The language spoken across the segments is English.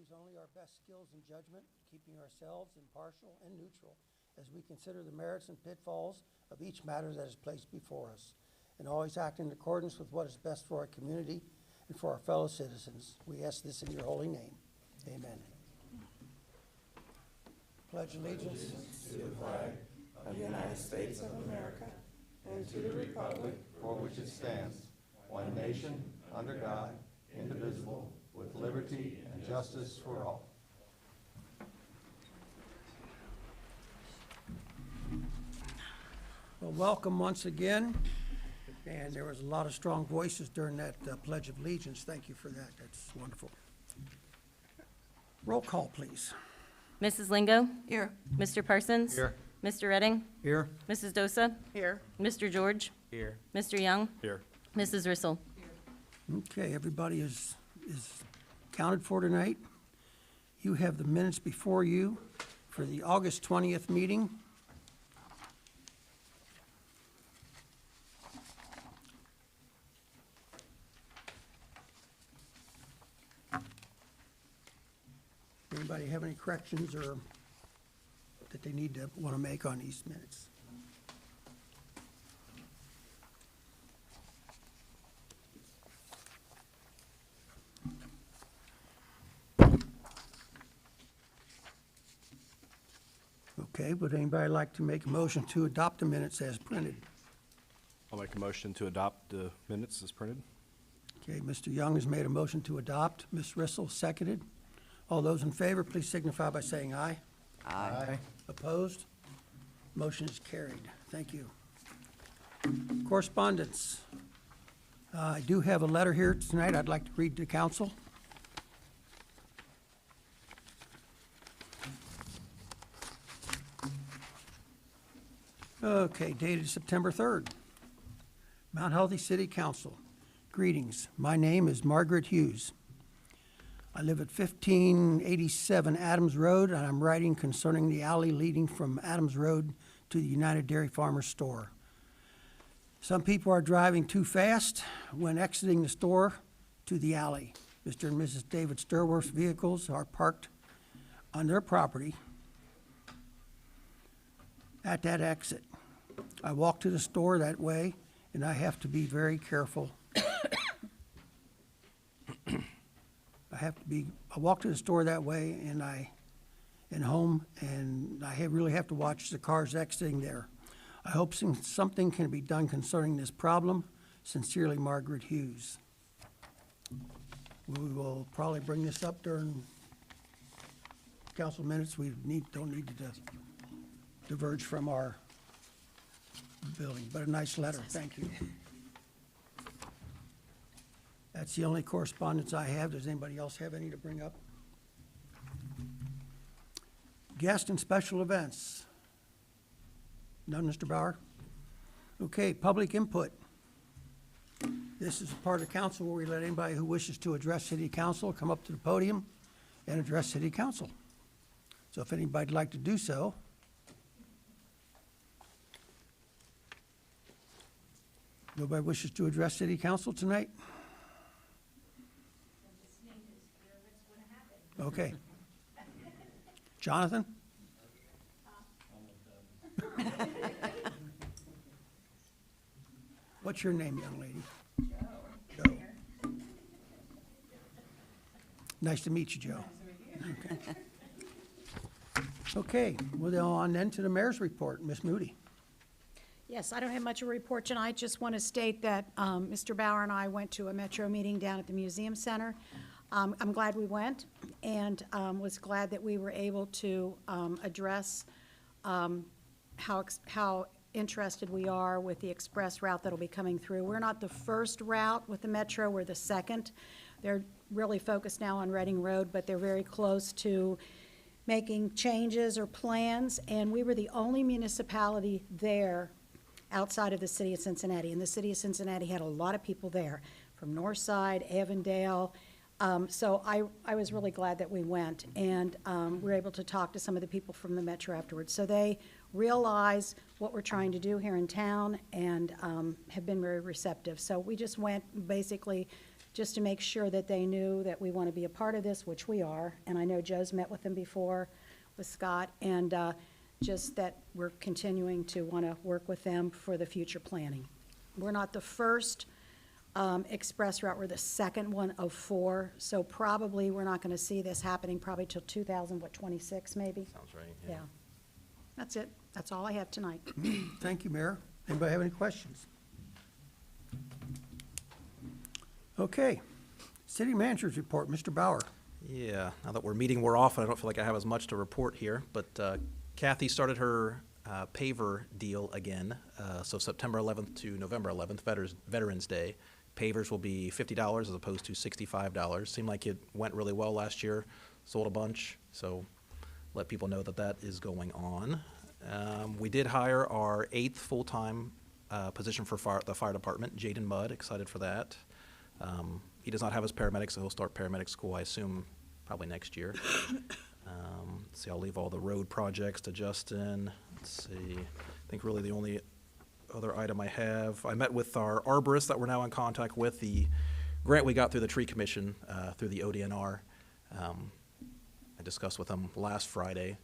use only our best skills and judgment, keeping ourselves impartial and neutral as we consider the merits and pitfalls of each matter that is placed before us, and always act in accordance with what is best for our community and for our fellow citizens. We ask this in your holy name. Amen. Pledge allegiance to the flag of the United States of America and to the republic for which it stands, one nation, under God, indivisible, with liberty and justice for all. Well, welcome once again. And there was a lot of strong voices during that Pledge of Allegiance. Thank you for that. That's wonderful. Roll call, please. Mrs. Lingo? Here. Mr. Parsons? Here. Mr. Redding? Here. Mrs. Dosa? Here. Mr. George? Here. Mr. Young? Here. Mrs. Rissel? Okay, everybody is counted for tonight. You have the minutes before you for the August 20th meeting. Anybody have any corrections or that they want to make on these minutes? Okay, would anybody like to make a motion to adopt the minutes as printed? I'll make a motion to adopt the minutes as printed. Okay, Mr. Young has made a motion to adopt. Ms. Rissel seconded. All those in favor, please signify by saying aye. Aye. Opposed? Motion is carried. Thank you. Correspondence. I do have a letter here tonight I'd like to read to council. Okay, dated September 3rd. Mount Healthy City Council. Greetings. My name is Margaret Hughes. I live at 1587 Adams Road, and I'm writing concerning the alley leading from Adams Road to the United Dairy Farmers store. Some people are driving too fast when exiting the store to the alley. Mr. and Mrs. David Sturworth's vehicles are parked on their property at that exit. I walk to the store that way, and I have to be very careful. I walk to the store that way and home, and I really have to watch the cars exiting there. I hope something can be done concerning this problem. Sincerely, Margaret Hughes. We will probably bring this up during council minutes. We don't need to diverge from our building, but a nice letter. Thank you. That's the only correspondence I have. Does anybody else have any to bring up? Guest and special events. None, Mr. Bauer? Okay, public input. This is a part of council where we let anybody who wishes to address city council come up to the podium and address city council. So if anybody'd like to do so. Nobody wishes to address city council tonight? Okay. Jonathan? What's your name, young lady? Joe. Nice to meet you, Joe. Okay. Okay, we'll go on then to the mayor's report. Ms. Moody. Yes, I don't have much of a report tonight. Just want to state that Mr. Bauer and I went to a Metro meeting down at the Museum Center. I'm glad we went, and was glad that we were able to address how interested we are with the express route that'll be coming through. We're not the first route with the Metro, we're the second. They're really focused now on Reading Road, but they're very close to making changes or plans, and we were the only municipality there outside of the city of Cincinnati. And the city of Cincinnati had a lot of people there from Northside, Avondale. So I was really glad that we went, and we were able to talk to some of the people from the Metro afterwards. So they realize what we're trying to do here in town and have been very receptive. So we just went basically just to make sure that they knew that we want to be a part of this, which we are. And I know Joe's met with them before, with Scott, and just that we're continuing to want to work with them for the future planning. We're not the first express route, we're the second one of 4, so probably we're not going to see this happening probably till 2026 maybe. Sounds right, Yeah. That's it. That's all I have tonight. Thank you, Mayor. Anybody have any questions? Okay. City Manager's Report, Mr. Bauer. Yeah, now that we're meeting more often, I don't feel like I have as much to report here, but Kathy started her paver deal again. So September 11th to November 11th, Veterans Day, pavers will be $50 as opposed to $65. Seemed like it went really well last year, sold a bunch, so let people know that that is going on. We did hire our 8th full-time position for the fire department, Jaden Mudd, excited for that. He does not have his paramedic, so he'll start paramedic school, I assume, probably next year. Let's see, I'll leave all the road projects to Justin. Let's see, I think really the only other item I have, I met with our arborists that we're now in contact with, the grant we got through the tree commission, through the ODNR. I discussed with them last Friday.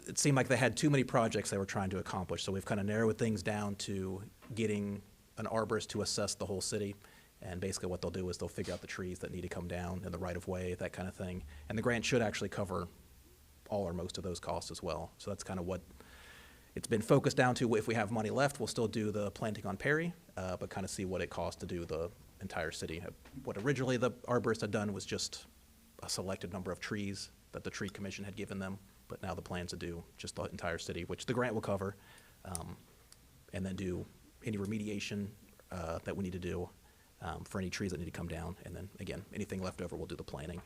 It seemed like they had too many projects they were trying to accomplish, so we've kind of narrowed things down to getting an arborist to assess the whole city. And basically what they'll do is they'll figure out the trees that need to come down in the right-of-way, that kind of thing. And the grant should actually cover all or most of those costs as well. So that's kind of what it's been focused down to. If we have money left, we'll still do the planting on Perry, but kind of see what it costs to do the entire city. What originally the arborist had done was just a selected number of trees that the tree commission had given them, but now the plan's to do just the entire city, which the grant will cover, and then do any remediation that we need to do for any trees that need to come down. And then, again, anything left over, we'll do the planting.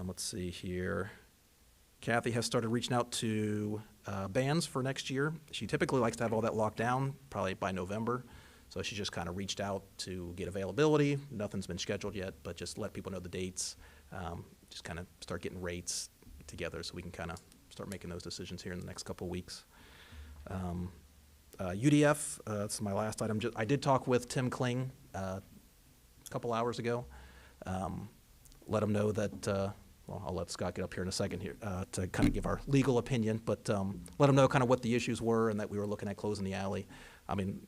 Let's see here. Kathy has started reaching out to bands for next year. She typically likes to have all that locked down, probably by November. So she just kind of reached out to get availability. Nothing's been scheduled yet, but just let people know the dates. Just kind of start getting rates together so we can kind of start making those decisions here in the next couple of weeks. UDF, that's my last item. I did talk with Tim Kling a couple hours ago. Let him know that, well, I'll let Scott get up here in a second here to kind of give our legal opinion, but let him know kind of what the issues were and that we were looking at closing the alley. I mean,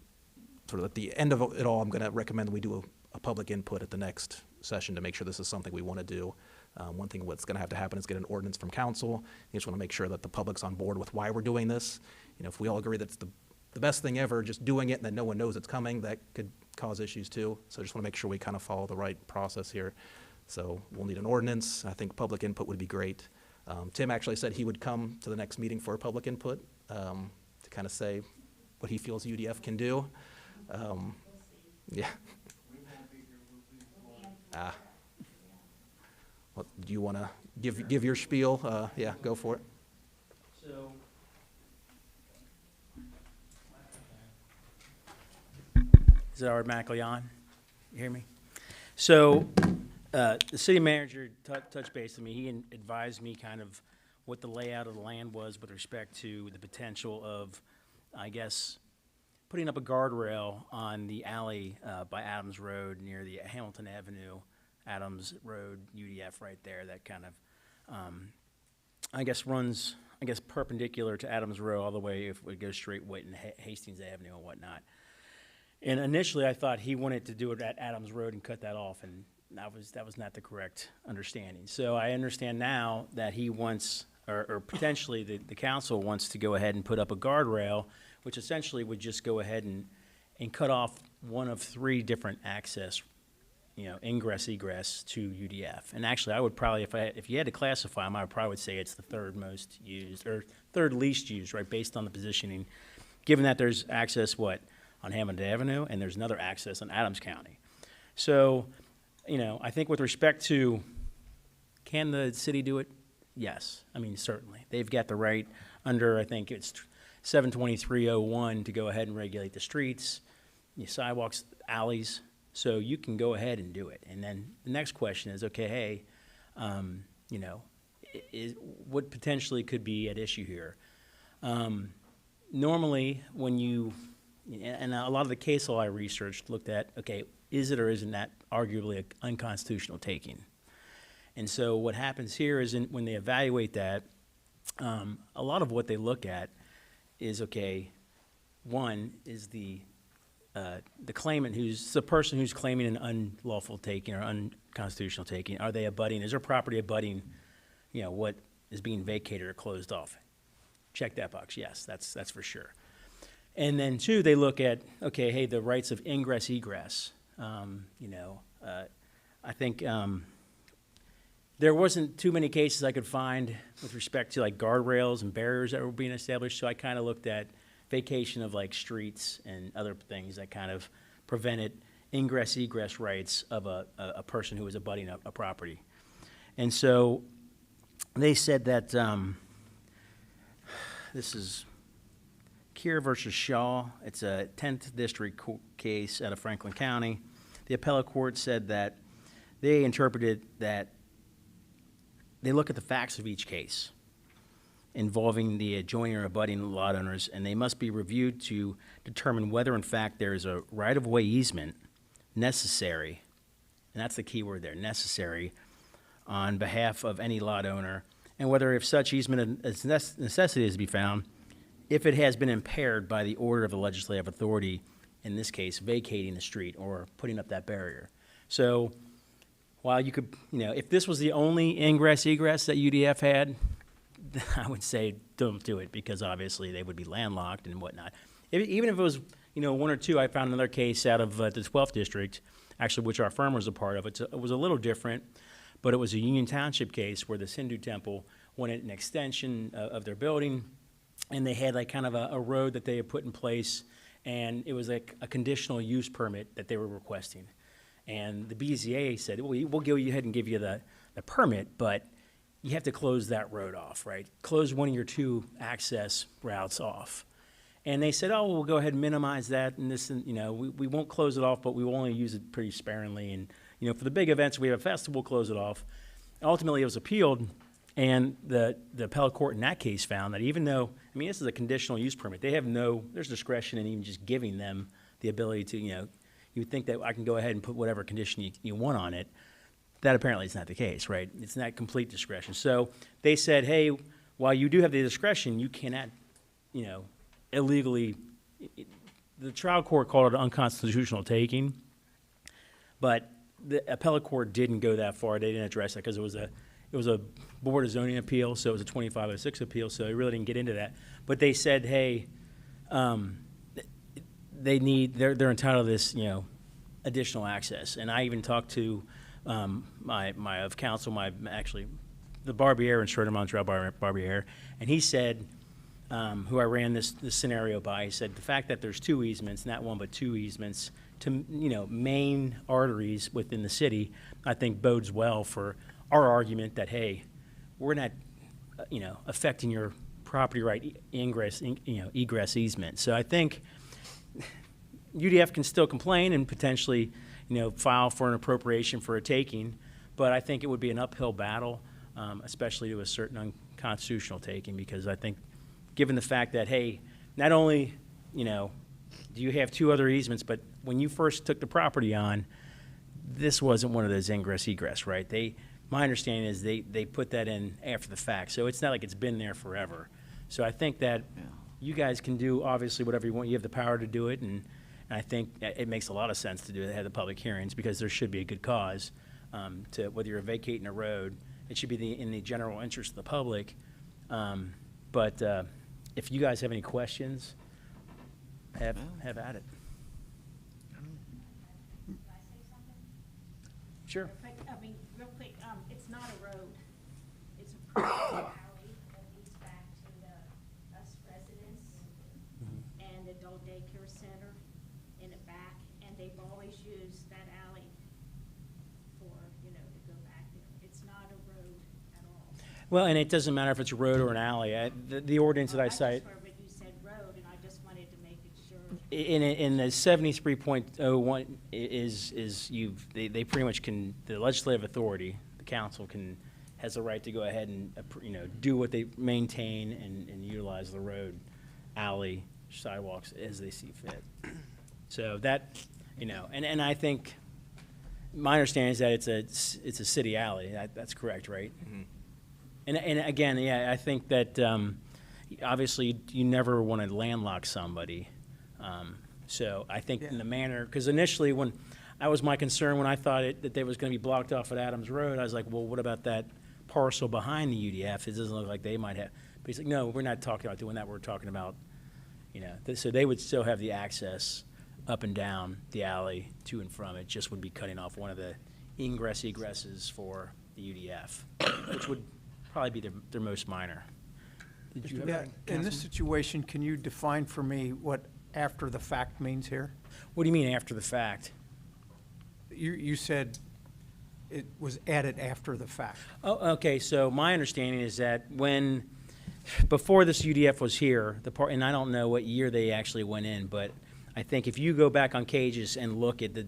sort of at the end of it all, I'm going to recommend that we do a public input at the next session to make sure this is something we want to do. One thing what's going to have to happen is get an ordinance from council. You just want to make sure that the public's on board with why we're doing this. You know, if we all agree that's the best thing ever, just doing it and then no one knows it's coming, that could cause issues too. So I just want to make sure we kind of follow the right process here. So we'll need an ordinance. I think public input would be great. Tim actually said he would come to the next meeting for public input to kind of say what he feels UDF can do. Yeah. What, do you want to give your spiel? Yeah, go for it. So, is it automatically on? You hear me? So, the city manager touched base with me. He advised me kind of what the layout of the land was with respect to the potential of, I guess, putting up a guardrail on the alley by Adams Road near the Hamilton Avenue, Adams Road, UDF right there, that kind of, I guess, runs, perpendicular to Adams Road all the way if it goes straight Whitten, Hastings Avenue and whatnot. And initially, I thought he wanted to do it at Adams Road and cut that off, and that was not the correct understanding. So I understand now that he wants, or potentially the council wants to go ahead and put up a guardrail, which essentially would just go ahead and cut off one of 3 different access, ingress, egress to UDF. And actually, I would probably, if you had to classify them, I would say it's the 3rd most used, or 3rd least used, right, based on the positioning, given that there's access, on Hammond Avenue, and there's another access on Adams County. So, I think with respect to, can the city do it? Yes, I mean, certainly. They've got the right under, I think it's 72301 to go ahead and regulate the streets, sidewalks, alleys, so you can go ahead and do it. And then the next question is, okay, hey, what potentially could be at issue here? Normally, when you, and a lot of the case law I researched looked at, okay, is it or isn't that arguably an unconstitutional taking? And so what happens here is when they evaluate that, a lot of what they look at is, okay, one is the claimant who's the person who's claiming an unlawful taking or unconstitutional taking. Are they abutting? Is their property abutting, what is being vacated or closed off? Check that box. Yes, that's for sure. And then two, they look at, okay, hey, the rights of ingress egress. I think there wasn't too many cases I could find with respect to like guardrails and barriers that were being established. So I kind of looked at vacation of like streets and other things that kind of prevented ingress egress rights of a person who was abutting a property. And so they said that this is Keir versus Shaw. It's a 10th district case out of Franklin County. The appellate court said that they interpreted that they look at the facts of each case involving the adjoining or abutting lot owners, and they must be reviewed to determine whether, in fact, there is a right-of-way easement necessary, and that's the key word there, necessary, on behalf of any lot owner, and whether if such easement is necessity is to be found, if it has been impaired by the order of the legislative authority, in this case, vacating the street or putting up that barrier. So while you could, if this was the only ingress egress that UDF had, I would say don't do it, because obviously they would be landlocked and whatnot. Even if it was, one or two, I found another case out of the 12th district, actually, which our firm was a part of. It was a little different, but it was a Union Township case where this Hindu temple wanted an extension of their building, and they had like kind of a road that they had put in place, and it was like a conditional use permit that they were requesting. And the BZA said, well, we'll go ahead and give you the permit, but you have to close that road off, right? Close one of your two access routes off. And they said, oh, we'll go ahead and minimize that, and this, and, we won't close it off, but we will only use it pretty sparingly. And, for the big events, we have a festival, close it off. Ultimately, it was appealed, and the appellate court in that case found that even though, this is a conditional use permit, they have there's discretion in even just giving them the ability to, you would think that I can go ahead and put whatever condition you want on it. That apparently is not the case, right? It's not complete discretion. So they said, hey, while you do have the discretion, you cannot, illegally, the trial court called it an unconstitutional taking, but the appellate court didn't go that far. They didn't address that because it was a Board of Zoning appeal, so it was a 2506 appeal, so they really didn't get into that. But they said, hey, they're entitled to this, additional access. And I even talked to my of counsel, the Barbier in Schroeder Montreal Barbier, and he said, who I ran this scenario by, he said the fact that there's two easements, not one but two easements to main arteries within the city, I think bodes well for our argument that, hey, we're not affecting your property right egress easement. So I think UDF can still complain and potentially file for an appropriation for a taking, but I think it would be an uphill battle, especially to a certain unconstitutional taking, because I think given the fact that, hey, not only do you have two other easements, but when you first took the property on, this wasn't one of those ingress egress, right? My understanding is they put that in after the fact, so it's not like it's been there forever. So I think that you guys can do obviously whatever you want. You have the power to do it, and I think it makes a lot of sense to do it, have the public hearings, because there should be a good cause to whether you're vacating a road. It should be in the general interest of the public. But if you guys have any questions, have at it. Sure. Real quick, it's not a road. It's a private alley that leads back to the us residents and adult daycare center in the back, and they've always used that alley for, to go back there. It's not a road at all. Well, and it doesn't matter if it's a road or an alley. The ordinance that I cite. just heard what you said road, and I just wanted to make it sure. In the 73.01 they pretty much can, the legislative authority, the council has the right to go ahead and, do what they maintain and utilize the road, alley, sidewalks as they see fit. So that, and I think my understanding is that it's a city alley. That's correct, right? And again, yeah, I think that obviously you never want to landlock somebody. So I think in the manner, because initially when that was my concern when I thought that they was going to be blocked off at Adams Road, I was like, well, what about that parcel behind the UDF? It doesn't look like they might have. But he's like, no, we're not talking about doing that. We're talking about, so they would still have the access up and down the alley to and from. It just would be cutting off one of the egresses for the UDF, which would probably be their most minor. Did you have Yeah, anything, in this Councilman? situation, can you define for me what after the fact means here? What do you mean after the fact? You said it was added after the fact. Oh, okay, so my understanding is that before this UDF was here, and I don't know what year they actually went in, but I think if you go back on Cages and look at the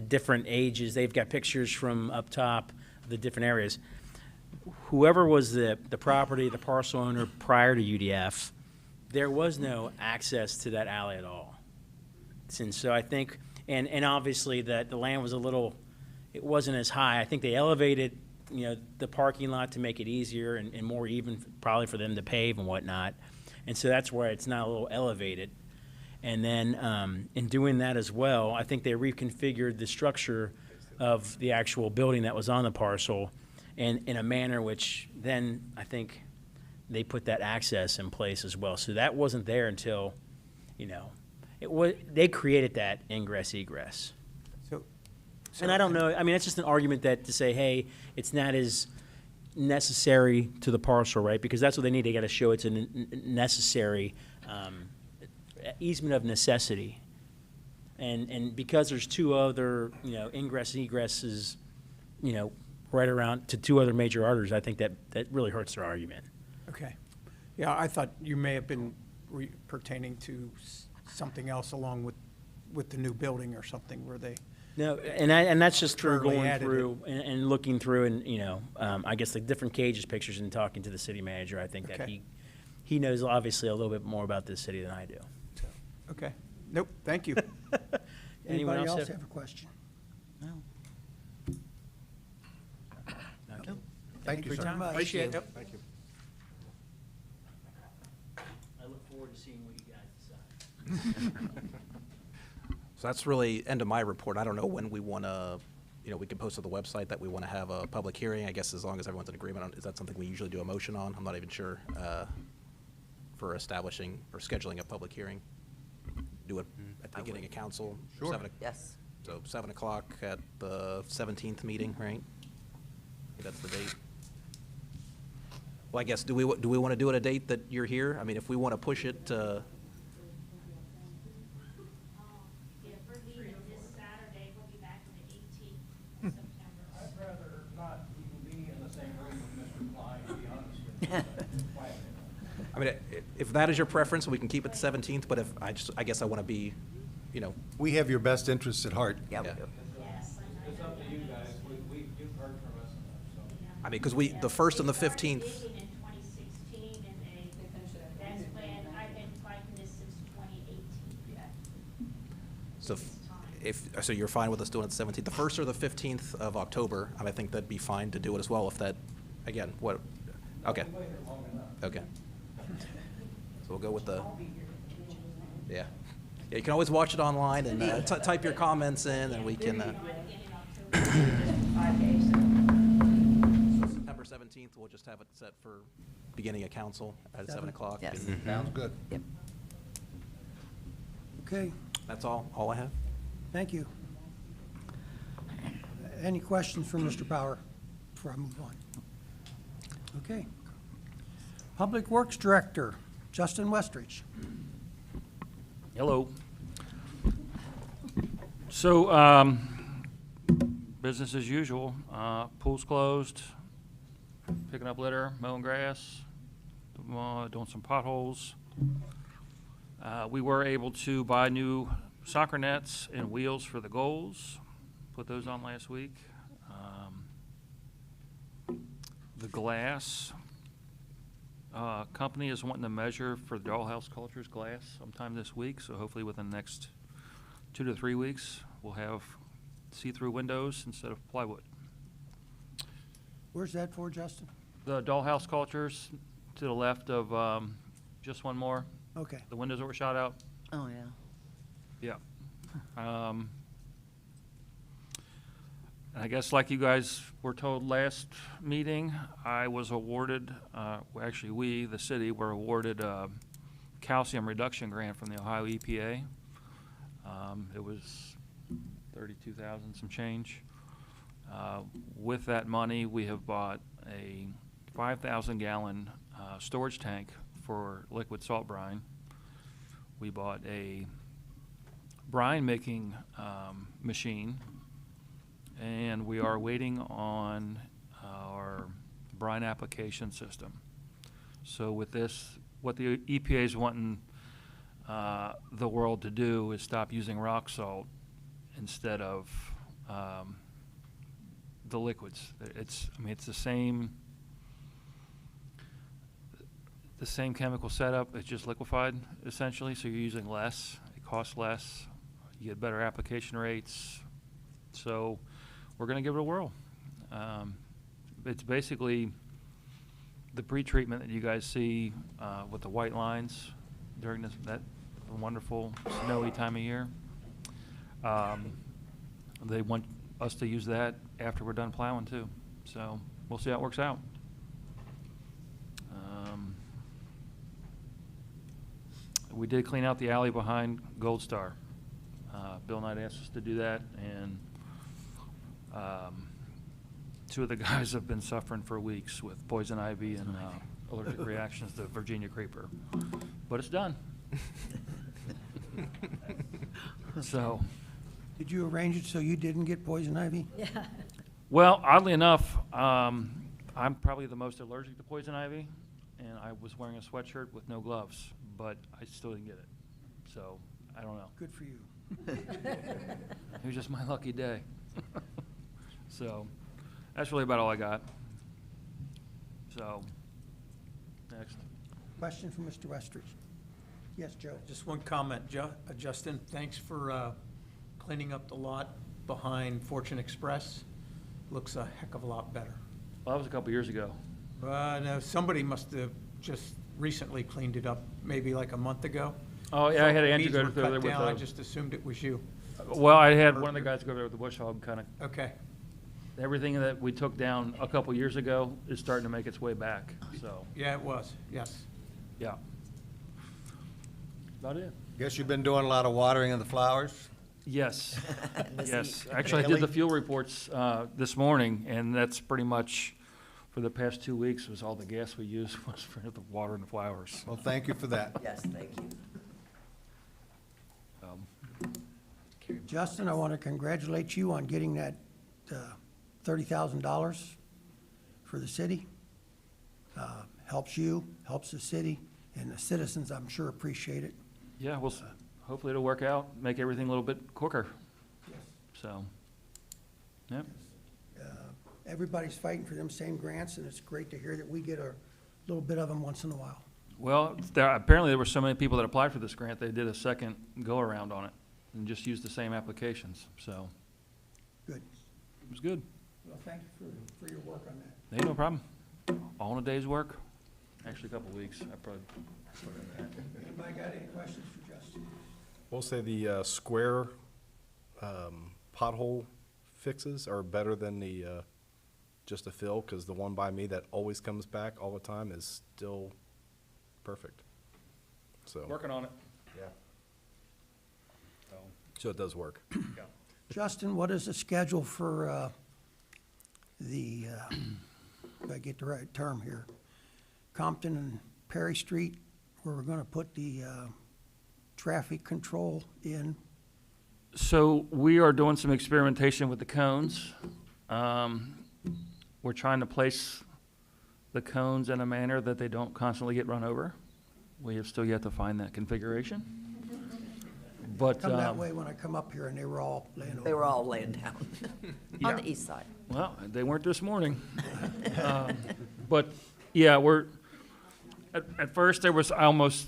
different ages, they've got pictures from up top of the different areas. Whoever was the property, the parcel owner prior to UDF, there was no access to that alley at all. And so I think, and obviously that the land was it wasn't as high. I think they elevated, the parking lot to make it easier and more even probably for them to pave and whatnot. And so that's why it's now a little elevated. And then in doing that as well, I think they reconfigured the structure of the actual building that was on the parcel in a manner which then I think they put that access in place as well. So that wasn't there until, they created that ingress egress. So, And I don't know, I mean, it's just an argument to say, hey, it's not as necessary to the parcel, right? Because that's what they need. They got to show it's a necessary easement of necessity. And because there's two other, ingress egresses, right around to two other major arteries, I think that really hurts their argument. okay. Yeah, I thought you may have been pertaining to something else along with the new building or something where they. No, and that's just through Currently going added through and looking through and, I guess the different Cages pictures and talking to the city manager, I think that Okay. he knows obviously a little bit more about this city than I do. Okay. Nope, thank you. Anyone Anybody else else have- have a question? Okay. Thank you, for your sir. time. Appreciate it. Thank you. I look forward to seeing what you guys decide. So that's really end of my report. I don't know when we want to, we can post to the website that we want to have a public hearing. I guess as long as everyone's in agreement on, is that something we usually do a motion on? I'm not even sure for establishing or scheduling a public hearing. Do it at the beginning of council. Sure. Yes. So 7 o'clock at the 17th meeting, right? That's the date. Well, I guess, do we want to do it a date that you're here? I mean, if we want to push it to, If we're leaving this Saturday, we'll be back on the 18th of September. I'd rather not even be in the same room with Mr. Klein, to be honest with you. I mean, if that is your preference, we can keep it the 17th, but if, I guess I want to be, We have your best interests at heart. Yeah, we Yeah. do. Yes, I It's know. up to you guys, you've heard from us enough, so. I mean, because the 1st and the 15th. They started digging in 2016, and that's when, I've been fighting this since 2018. So so you're fine with us doing it the 17th, the 1st or the 15th of October, and I think that'd be fine to do it as well if that, again, okay. Okay. So we'll go with yeah. Yeah, you can always watch it online and type your comments in and we can. September 17th, we'll just have it set for beginning of council at 7 o'clock. Yes. and Sounds good. Yep. Okay, That's all I have. thank you. Any questions for Mr. Power before I move on? Okay. Public Works Director, Justin Westridge. Hello. So, business as usual, pool's closed, picking up litter, mowing grass, doing some potholes. We were able to buy new soccer nets and wheels for the goals, put those on last week. The glass company is wanting to measure for the Dollhouse Cultures glass sometime this week, so hopefully within the next 2 to 3 weeks, we'll have see-through windows instead of plywood. Where's that for, Justin? The dollhouse cultures to the left of just one more, Okay. the windows that were shot out. Oh, yeah. Yeah. I guess like you guys were told last meeting, I was awarded, actually we, the city, were awarded a calcium reduction grant from the Ohio EPA. It was 32,000 some change. With that money, we have bought a 5,000-gallon storage tank for liquid salt brine. We bought a brine making machine, and we are waiting on our brine application system. So with this, what the EPA is wanting the world to do is stop using rock salt instead of the liquids. I mean, it's the same chemical setup. It's just liquefied essentially. So you're using less. It costs less. You get better application rates. So we're going to give it a whirl. It's basically the pre-treatment that you guys see with the white lines during that wonderful snowy time of year. They want us to use that after we're done plowing too. So we'll see how it works out. We did clean out the alley behind Gold Star. Bill Knight asked us to do that, and two of the guys have been suffering for weeks with poison ivy and allergic reactions to Virginia creeper. But it's done. So, Did you arrange it so you didn't get poison ivy? Yeah. well, oddly enough, I'm probably the most allergic to poison ivy, and I was wearing a sweatshirt with no gloves, but I still didn't get it. So, I don't know. Good for you. It was just my lucky day. So, that's really about all I got. So, next. Question from Mr. Westridge. Yes, Joe? Just one comment, Justin, thanks for cleaning up the lot behind Fortune Express. Looks a heck of a lot better. Well, that was a couple years ago. No, somebody must have just recently cleaned it up, maybe like a month ago. Oh, yeah, I had So Andrew weeds go were through cut there with down. I the, just assumed it was you. well, I had one of the guys go there with the bush hog, kind of, Okay, everything that we took down a couple years ago is starting to make its way back, so, yeah, it was, yes. yeah. About it. Guess you've been doing a lot of watering of the flowers? Yes, yes. Actually, I did the fuel reports this morning, and that's pretty much, for the past 2 weeks, was all the gas we used was for the water and the flowers. Well, thank you for that. Yes, thank you. Justin, I want to congratulate you on getting that $30,000 for the city. Helps you, helps the city, and the citizens, I'm sure, appreciate it. Yeah, well, hopefully it'll work out, make everything a little bit quicker, so, yep. Everybody's fighting for them same grants, and it's great to hear that we get a little bit of them once in a while. Well, apparently there were so many people that applied for this grant, they did a second go-around on it and just used the same applications, so Good. it was good. Well, thank you for your work on that. Hey, no problem. All in a day's work, actually a couple weeks, I probably. Anybody got any questions for Justin? We'll say the square pothole fixes are better than the just a fill, because the one by me that always comes back all the time is still perfect. So, Working on it. yeah, So, so it does work. yeah. Justin, what is the schedule for if I get the right term here, Compton and Perry Street, where we're going to put the traffic control in? So we are doing some experimentation with the cones. We're trying to place the cones in a manner that they don't constantly get run over. We have still yet to find that configuration. But, Come that way when I come up here, and they were all laying over. They were all laying down on the east side. well, they weren't this morning. But, yeah, at first there was I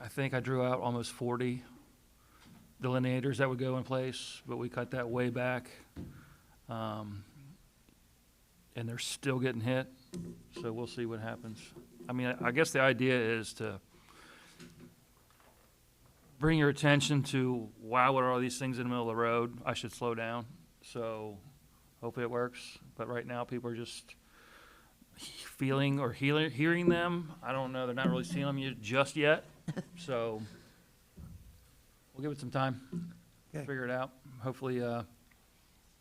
think I drew out almost 40 delineators that would go in place, but we cut that way back. And they're still getting hit, so we'll see what happens. I mean, I guess the idea is to bring your attention to, wow, what are all these things in the middle of the road? I should slow down. So hopefully it works. But right now, people are just feeling or hearing them. I don't know. They're not really seeing them just yet. So we'll give it some time. Okay. Figure it out. Hopefully,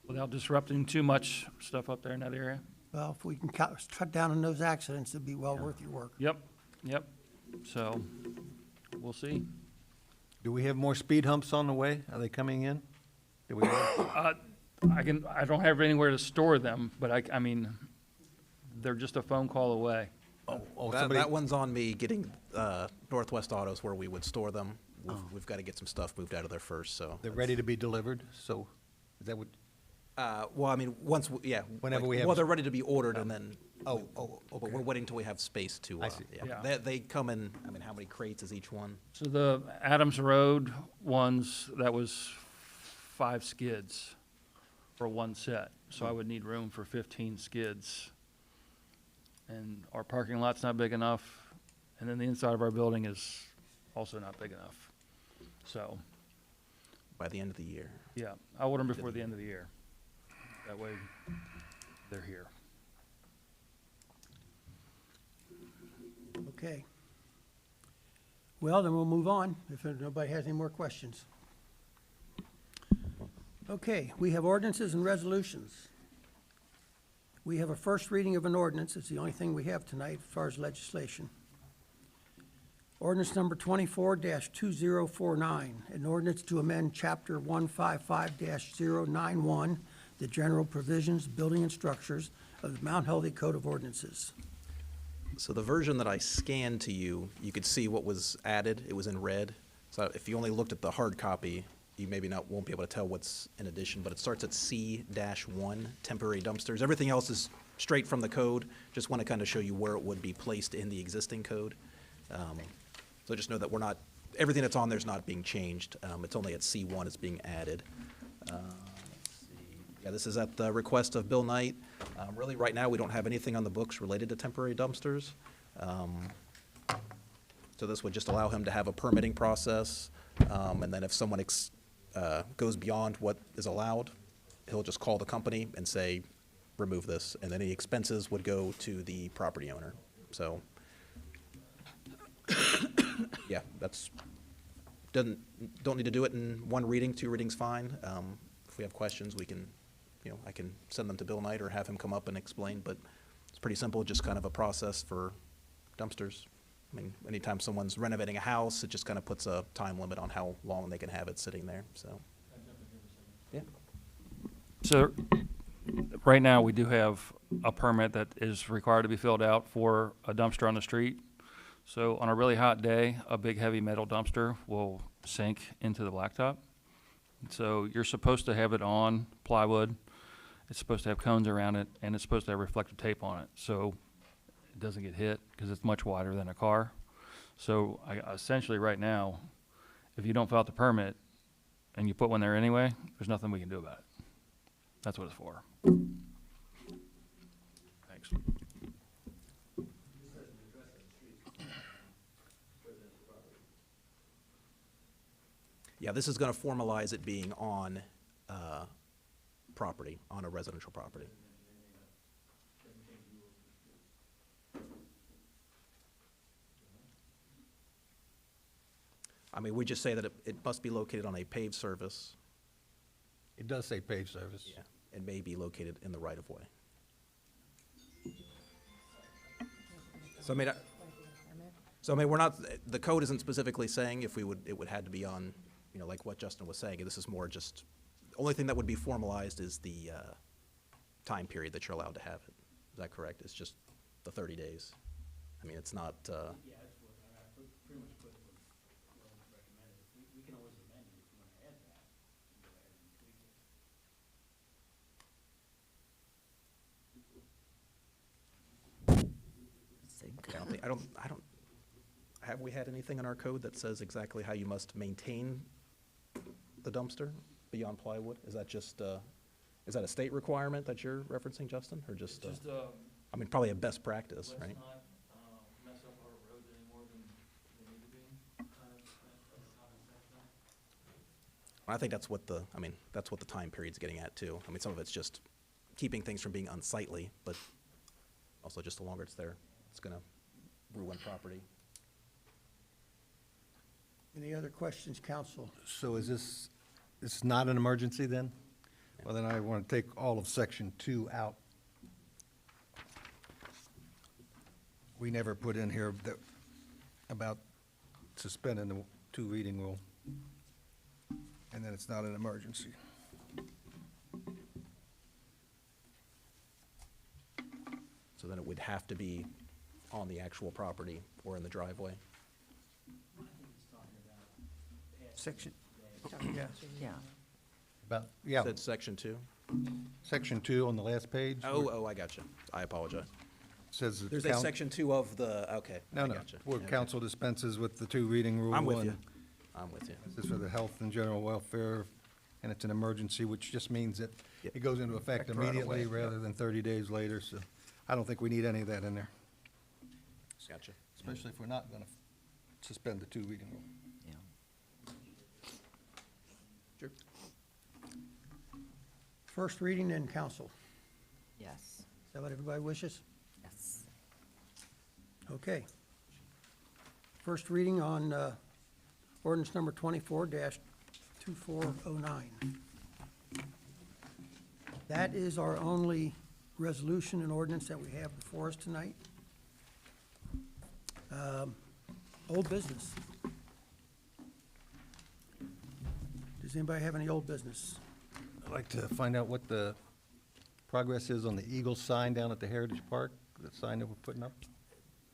without disrupting too much stuff up there in that area. Well, if we can cut down on those accidents, it'd be well worth your work. Yep. So we'll see. Do we have more speed humps on the way? Are they coming in? Do we have? I don't have anywhere to store them, but I mean, they're just a phone call away. That one's on me, getting Northwest Autos where we would store them. We've got to get some stuff moved out of there first, so. They're ready to be delivered, so is that what? Well, I mean, once, yeah. Whenever like, we have. Well, they're ready to be ordered and then. Okay. But we're waiting till we have space to. I see. Yeah. They come in, I mean, how many crates is each one? So the Adams Road ones, that was 5 skids for one set. So I would need room for 15 skids. And our parking lot's not big enough. And then the inside of our building is also not big enough. So, By the end of the year. yeah, I order them before the end of the year. That way, they're here. Okay. Well, then we'll move on, if nobody has any more questions. Okay, we have ordinances and resolutions. We have a first reading of an ordinance. It's the only thing we have tonight as far as legislation. Ordinance number 24-2049, an ordinance to amend Chapter 155-091, the general provisions, building and structures of the Mount Healthy Code of Ordinances. So the version that I scanned to you, you could see what was added. It was in red. So if you only looked at the hard copy, you maybe won't be able to tell what's in addition, but it starts at C-1, temporary dumpsters. Everything else is straight from the code. Just want to kind of show you where it would be placed in the existing code. So just know that everything that's on there is not being changed. It's only at C1 it's being added. Let's see. Yeah, this is at the request of Bill Knight. Really, right now, we don't have anything on the books related to temporary dumpsters. So this would just allow him to have a permitting process, and then if someone goes beyond what is allowed, he'll just call the company and say, remove this, and then any expenses would go to the property owner. So, yeah, don't need to do it in one reading, 2 readings fine. If we have questions, we can, I can send them to Bill Knight or have him come up and explain, but it's pretty simple, just kind of a process for dumpsters. I mean, anytime someone's renovating a house, it just kind of puts a time limit on how long they can have it sitting there, so. Yeah. So, right now, we do have a permit that is required to be filled out for a dumpster on the street. So on a really hot day, a big heavy metal dumpster will sink into the blacktop. So you're supposed to have it on plywood. It's supposed to have cones around it, and it's supposed to have reflective tape on it. So it doesn't get hit because it's much wider than a car. So essentially right now, if you don't fill out the permit and you put one there anyway, there's nothing we can do about it. That's what it's for. Thanks. Yeah, this is gonna formalize it being on, property, on a residential property. I mean, we just say that it must be located on a paved surface. It does say paved service. Yeah, and may be located in the right-of-way. So I mean, we're not, the code isn't specifically saying if it would have to be on, like what Justin was saying. This is more just, the only thing that would be formalized is the time period that you're allowed to have it. Is that correct? It's just the 30 days. I mean, it's not, Yeah, that's what, I pretty much put what was recommended. We can always amend it if you want to add that, and go ahead and tweak have we had anything in our code that says exactly how you must maintain the dumpster beyond plywood? Is that just, is that a state requirement that you're referencing, Justin, or just? I mean, probably a best practice, right? Let's not mess up our roads any more than they need to be. I think that's what that's what the time period's getting at too. I mean, some of it's just keeping things from being unsightly, but also just the longer it's there, it's gonna ruin property. Any other questions, council? So is this not an emergency then? Well, then I want to take all of section 2 out. We never put in here that, about suspending the 2 reading rule. And then it's not an emergency. So then it would have to be on the actual property or in the driveway. Section, yeah. Yeah. About, yeah, Said section 2? section 2 on the last page. Oh, I gotcha. I apologize. Says that There's a section 2 of the, okay. No, I no, gotcha. where Okay. council dispenses with the 2 reading rule. I'm with and you. I'm with you. This is for the health and general welfare, and it's an emergency, which just means that Yep. it goes into effect Effect right immediately away, rather than 30 days later, so I don't think we need any of that in there, Gotcha. especially if we're not going to suspend the 2 reading rule. Yeah. Sure. First reading in council. Yes. Is that what everybody wishes? Yes. Okay. First reading on ordinance number 24-2409. That is our only resolution and ordinance that we have before us tonight. Old business. Does anybody have any old business? I'd like to find out what the progress is on the Eagle sign down at the Heritage Park, the sign that we're putting up.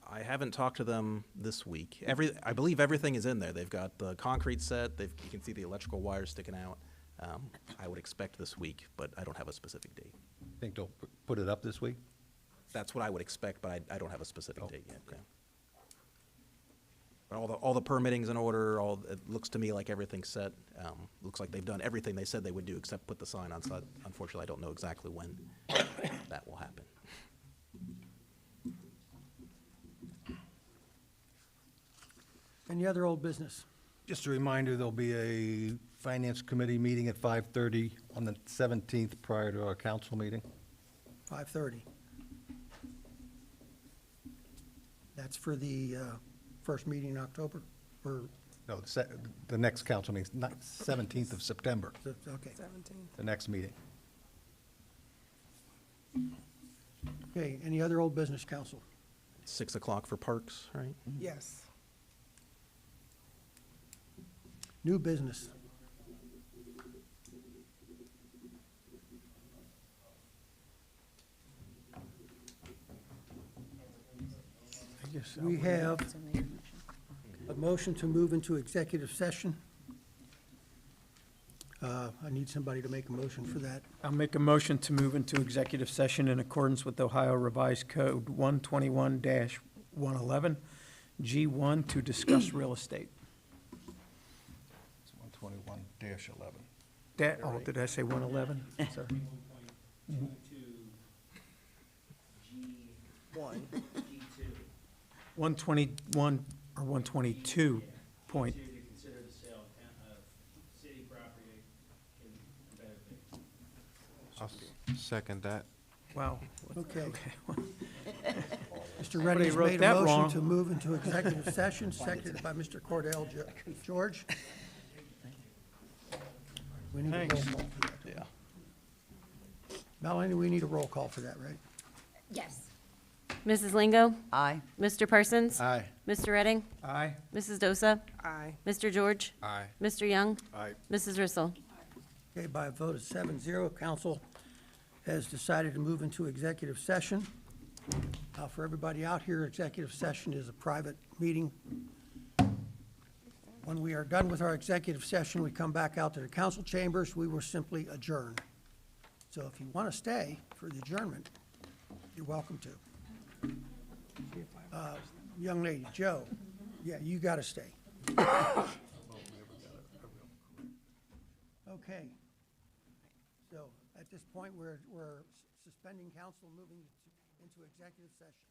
I haven't talked to them this week. I believe everything is in there. They've got the concrete set, you can see the electrical wires sticking out. I would expect this week, but I don't have a specific date. Think they'll put it up this week? That's what I would expect, but I don't have a specific Oh, date yet. Yeah. But all the permitting's in order, it looks to me like everything's set. Looks like they've done everything they said they would do except put the sign on, so unfortunately, I don't know exactly when that will happen. Any other old business? Just a reminder, there'll be a Finance Committee meeting at 5:30 on the 17th prior to our council meeting. 5:30. That's for the first meeting in October, or, No, the next council meeting, not 17th of September, okay. the next meeting. Okay, any other old business, council? 6 o'clock for parks, right? Yes. New business. I guess We have a motion to move into executive session. I need somebody to make a motion for that. I'll make a motion to move into executive session in accordance with Ohio Revised Code 121-111, G1, to discuss real estate. It's 121-11. Did I say 111? Sorry. 121 or 122 point. To consider the sale of city property in better things. I'll second that. Wow. Okay. Mr. Somebody Redding has wrote made a that motion wrong. to move into executive session, seconded by Mr. Cordell. George? We need a roll Thanks. call for that. Yeah. Melanie, we need a roll call for that, right? Yes. Mrs. Lingo? Aye. Mr. Parsons? Aye. Mr. Redding? Aye. Mrs. Dosa? Aye. Mr. George? Aye. Mr. Young? Aye. Mrs. Rissel? Okay, by a vote of 7-0, council has decided to move into executive session. For everybody out here, executive session is a private meeting. When we are done with our executive session, we come back out to the council chambers. We will simply adjourn. So if you want to stay for the adjournment, you're welcome to. Young lady, Joe, yeah, you got to stay. Okay. So at this point, we're suspending council, moving into executive session.